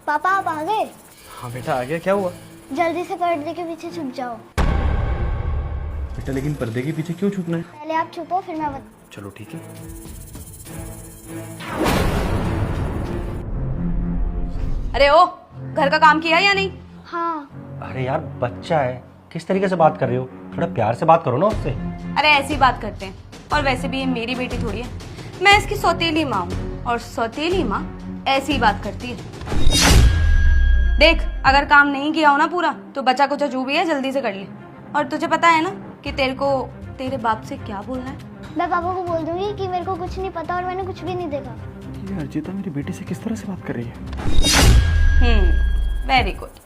पापा आप आ गए? हाँ बेटा आ गया। क्या हुआ? जल्दी से पर्दे के पीछे छुप जाओ। बेटा लेकिन पर्दे के पीछे क्यों छुपना है? पहले आप छुपो फिर मैं चलो ठीक है। अरे ओ, घर का काम किया या नहीं? हाँ। अरे यार बच्चा है, किस तरीके से बात कर रही हो? थोड़ा प्यार से बात करो ना उससे। अरे ऐसी बात करते हैं, और वैसे भी ये मेरी बेटी थोड़ी है, मैं इसकी सौतेली माँ हूँ, और सौतेली माँ ऐसी ही बात करती है। देख, अगर काम नहीं किया हो ना पूरा, तो बचा कुचा जो भी है जल्दी से कर ले। और तुझे पता है ना कि तेरे को तेरे बाप से क्या बोलना है? मैं पापा को बोल दूंगी कि मेरे को कुछ नहीं पता और मैंने कुछ भी नहीं देखा। ये अर्जिता मेरी बेटी से किस तरह से बात कर रही है? Very good.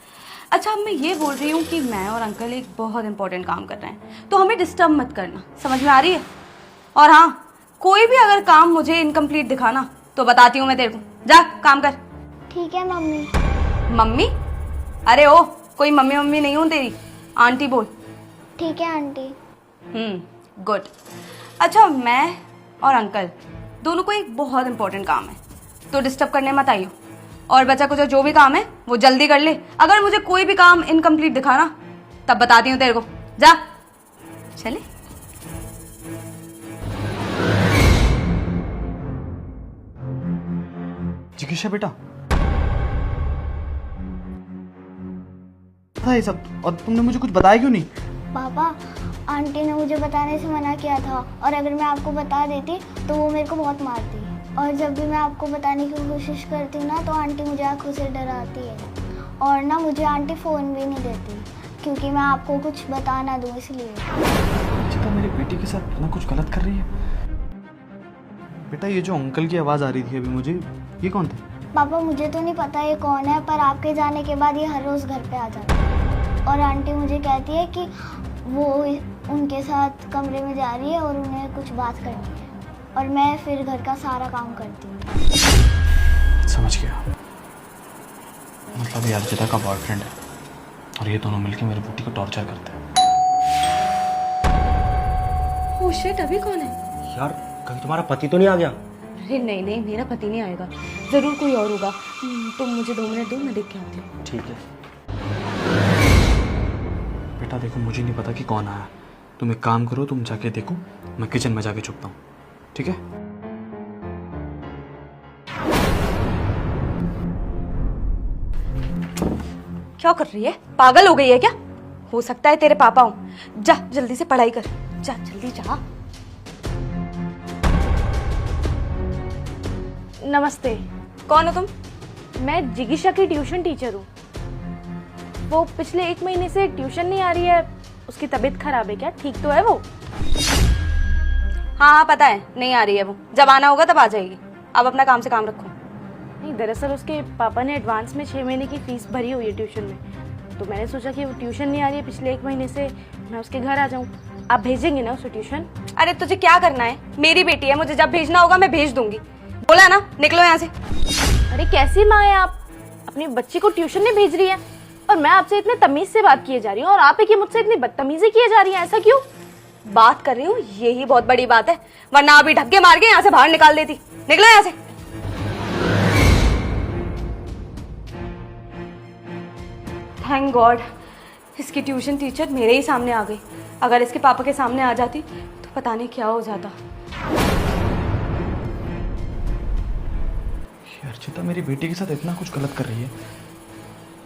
अच्छा, अब मैं ये बोल रही हूँ कि मैं और अंकल एक बहुत इंपॉर्टेंट काम कर रहे हैं, तो हमें डिस्टर्ब मत करना, समझ में आ रही है? और हाँ, कोई भी अगर काम मुझे इनकम्प्लीट दिखाना तो बताती हूँ मैं तेरे को। जा काम कर। ठीक है मम्मी। मम्मी? अरे ओ, कोई मम्मी मम्मी नहीं हूँ तेरी, आंटी बोल। ठीक है आंटी। गुड। अच्छा, मैं और अंकल दोनों को एक बहुत इंपॉर्टेंट काम है, तो डिस्टर्ब करने मत आइयो। और बचा कुछ जो भी काम है वो जल्दी कर ले। अगर मुझे कोई भी काम इनकम्प्लीट दिखाना तब बताती हूँ तेरे को। जा चले। जिगीशा बेटा, था ये सब, और तुमने मुझे कुछ बताया क्यों नहीं? पापा, आंटी ने मुझे बताने से मना किया था, और अगर मैं आपको बता देती तो वो मेरे को बहुत मारती। और जब भी मैं आपको बताने की कोशिश करती हूँ ना, तो आंटी मुझे आंखों से डराती है। और ना मुझे आंटी फ़ोन भी नहीं देती, क्योंकि मैं आपको कुछ बता ना दूँ इसलिए। अर्जिता मेरी बेटी के साथ इतना कुछ गलत कर रही है। बेटा ये जो अंकल की आवाज़ आ रही थी अभी मुझे, ये कौन थे? पापा मुझे तो नहीं पता ये कौन है, पर आपके जाने के बाद ये हर रोज़ घर पे आ जाता है। और आंटी मुझे कहती है कि वो उनके साथ कमरे में जा रही है और उन्हें कुछ बात करनी है, और मैं फिर घर का सारा काम करती हूँ। समझ गया, मतलब ये अर्जिता का बॉयफ्रेंड है और ये दोनों मिलकर मेरी बेटी को टॉर्चर करते हैं। ओह शिट, अभी कौन है? यार कहीं तुम्हारा पति तो नहीं आ गया? अरे नहीं नहीं, मेरा पति नहीं आएगा, जरूर कोई और होगा। तुम मुझे 2 मिनट दो, मैं देख के आती हूँ। ठीक है। बेटा देखो, मुझे नहीं पता कि कौन आया, तुम एक काम करो, तुम जाके देखो, मैं किचन में जाके छुपता हूँ, ठीक है? क्या कर रही है? पागल हो गई है क्या? हो सकता है तेरे पापा हो। जा जल्दी से पढ़ाई कर, जा जल्दी जा। नमस्ते। कौन हो तुम? मैं जिगीशा की ट्यूशन टीचर हूँ। वो पिछले 1 महीने से ट्यूशन नहीं आ रही है, उसकी तबीयत खराब है क्या? ठीक तो है वो? हाँ हाँ पता है, नहीं आ रही है वो, जब आना होगा तब आ जाएगी। अब अपना काम से काम रखो। नहीं, दरअसल उसके पापा ने एडवांस में 6 महीने की फीस भरी हुई है ट्यूशन में, तो मैंने सोचा कि वो ट्यूशन नहीं आ रही है पिछले 1 महीने से, मैं उसके घर आ जाऊँ। आप भेजेंगे ना उसे ट्यूशन? अरे तुझे क्या करना है? मेरी बेटी है, मुझे जब भेजना होगा मैं भेज दूंगी। बोला ना, निकलो यहाँ से। अरे कैसी माँ है आप? अपनी बच्ची को ट्यूशन नहीं भेज रही है, और मैं आपसे इतने तमीज से बात किए जा रही हूँ, और आप ही मुझसे इतनी बदतमीजी किए जा रही है, ऐसा क्यों? बात कर रही हूँ, यही बहुत बड़ी बात है, वरना अभी धक्के मार के यहाँ से बाहर निकाल देती। निकलो यहाँ से। थैंक गॉड, इसकी ट्यूशन टीचर मेरे ही सामने आ गई। अगर इसके पापा के सामने आ जाती तो पता नहीं क्या हो जाता। अर्जिता मेरी बेटी के साथ इतना कुछ गलत कर रही है,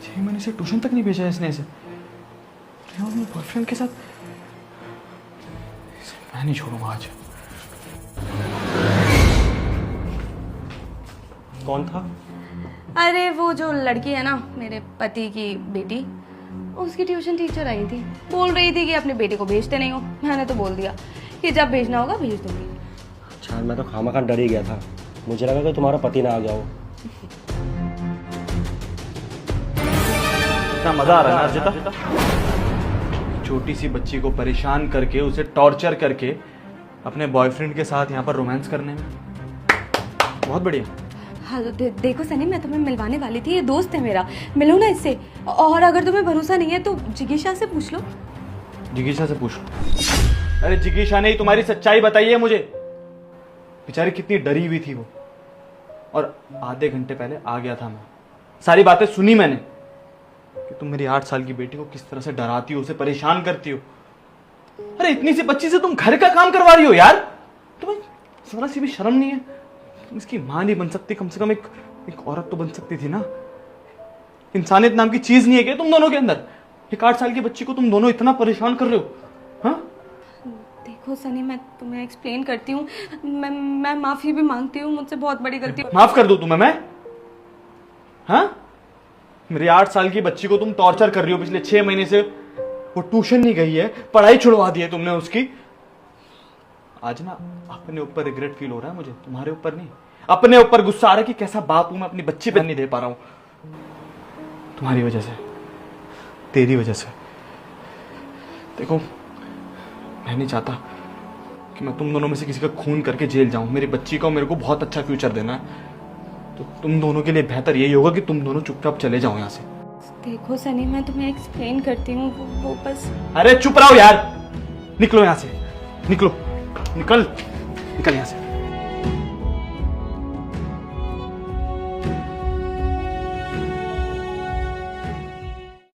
6 महीने से ट्यूशन तक नहीं भेजा है इसने इसे, और अपने बॉयफ्रेंड के साथ। मैं नहीं छोड़ूंगा आज। कौन था? अरे वो जो लड़की है ना, मेरे पति की बेटी, उसकी ट्यूशन टीचर आई थी, बोल रही थी कि अपनी बेटी को भेजते नहीं हो। मैंने तो बोल दिया कि जब भेजना होगा भेज दूंगी। अच्छा, मैं तो खामखा डर ही गया था, मुझे लगा कि तुम्हारा पति ना आ गया हो। इतना मजा आ रहा है ना अर्जिता, छोटी सी बच्ची को परेशान करके, उसे टॉर्चर करके अपने बॉयफ्रेंड के साथ यहाँ पर रोमांस करने में। बहुत बढ़िया। हाँ देखो सनी, मैं तुम्हें मिलवाने वाली थी, ये दोस्त है मेरा, मिलो ना इससे। और अगर तुम्हें भरोसा नहीं है तो जिगीशा से पूछ लो। जिगीशा से पूछ लो। अरे जिगीशा ने ही तुम्हारी सच्चाई बताई है मुझे, बेचारी कितनी डरी हुई थी वो, और आधे घंटे पहले आ गया था मैं, सारी बातें सुनी मैंने कि तुम मेरी 8 साल की बेटी को किस तरह से डराती हो, उसे परेशान करती हो। अरे इतनी सी बच्ची से तुम घर का काम करवा रही हो यार, तुम्हें जरा सी भी शर्म नहीं है? तुम इसकी मां नहीं बन सकती, कम से कम एक औरत तो बन सकती थी ना। इंसानियत नाम की चीज नहीं है क्या तुम दोनों के अंदर? एक 8 साल की बच्ची को तुम दोनों इतना परेशान कर रहे हो? हाँ देखो सनी, मैं तुम्हें एक्सप्लेन करती हूँ। मैं माफ़ी भी मांगती हूँ, मुझसे बहुत बड़ी गलती हो। माफ कर दो तुम्हें मैं? हाँ, मेरी 8 साल की बच्ची को तुम टॉर्चर कर रही हो पिछले 6 महीने से। वो ट्यूशन नहीं गई है, पढ़ाई छुड़वा दी है तुमने उसकी। आज ना अपने ऊपर रिग्रेट फील हो रहा है मुझे, तुम्हारे ऊपर नहीं। अपने ऊपर गुस्सा आ रहा है कि कैसा बाप हूं मैं, अपनी बच्ची पे नहीं दे पा रहा हूं। तुम्हारी वजह से, तेरी वजह से। देखो, मैं नहीं चाहता कि मैं तुम दोनों में से किसी का खून करके जेल जाऊं। मेरी बच्ची को, मेरे को बहुत अच्छा फ्यूचर देना है, तो तुम दोनों के लिए बेहतर यही होगा कि तुम दोनों चुपचाप चले जाओ यहाँ से। देखो सनी, मैं तुम्हें एक्सप्लेन करती हूँ, वो बस। अरे चुप रहो यार, निकलो यहाँ से, निकलो, निकल यहाँ से।